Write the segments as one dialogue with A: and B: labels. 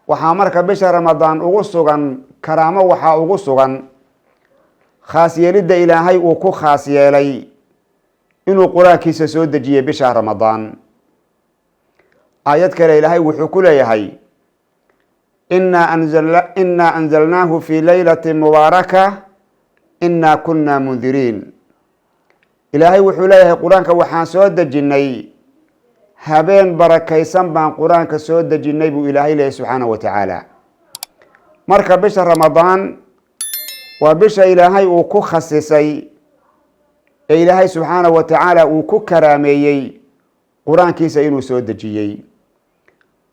A: waxaa marka bisha ramadaan ugu sugan karaamo, waxaa ugu sugan khaas yeelidda ilaahay uu ku khaas yeelay inuu qur-aankiisa soo dejiyey bisha ramadaan. aayad kale ilaahay wuxuu ku leeyahay innaa anzalnaahu fi laylati mubaaraka innaa kunna mundiriin. ilaahay wuxuu leeyahay qur-aanka waxaan soo dejinnay habeen barakaysan baan qur-aanka soo dejinnay buu ilaahay leeyahay subxaanahu wa tacaala. marka bisha ramadaan waa bisha ilaahay uu ku khasisay ee ilaahay subxaanahu wa tacaala uu ku karaameeyey qur-aankiisa inuu soo dejiyey.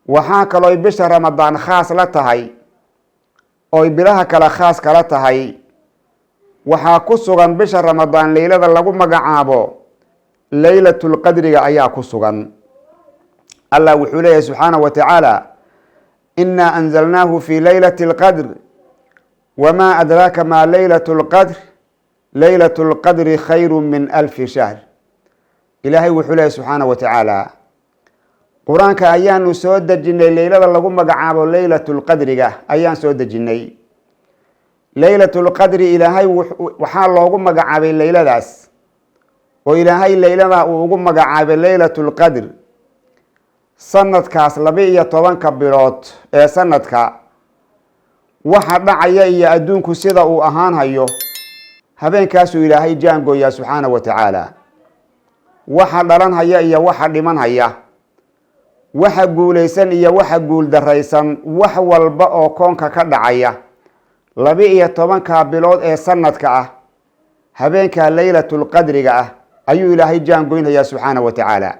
A: waxaa kalooy bisha ramadaan khaas la tahay ooy bilaha kale khaas kala tahay. waxaa ku sugan bisha ramadaan leylada lagu magacaabo laylatulqadriga ayaa ku sugan. allah wuxuu leeyahay subxaanahu wa tacaala innaa anzalnaahu fi laylati alqadr wamaa adraaka maa laylatu lqadr laylatu lqadri khayru min alfi shahr. ilaahay wuxuu leeyahay subxaanahu wa tacaala qur-aanka ayaanu soo dejinnay leylada lagu magacaabo laylatulqadriga ayaan soo dejinnay. laylatulqadri ilaahay waxaa loogu magacaabay leyladaas oo ilaahay leylada uu ugu magacaabay laylatulqadr sanadkaas 12 bilood ee sanadka waxa dhacaya iyo adduunku sida uu ahaan hayo habeenkaasuu ilaahay jaangooyaa subxaanahu wa tacaala. waxa dhalan haya iyo waxa dhiman haya, waxa guulaysan iyo waxa guul daraysan, wax walba oo koonka ka dhacaya 12 bilood ee sanadka ah habeenka laylatulqadriga ah ayuu ilaahay jaangoynaya subxaanahu wa tacaala.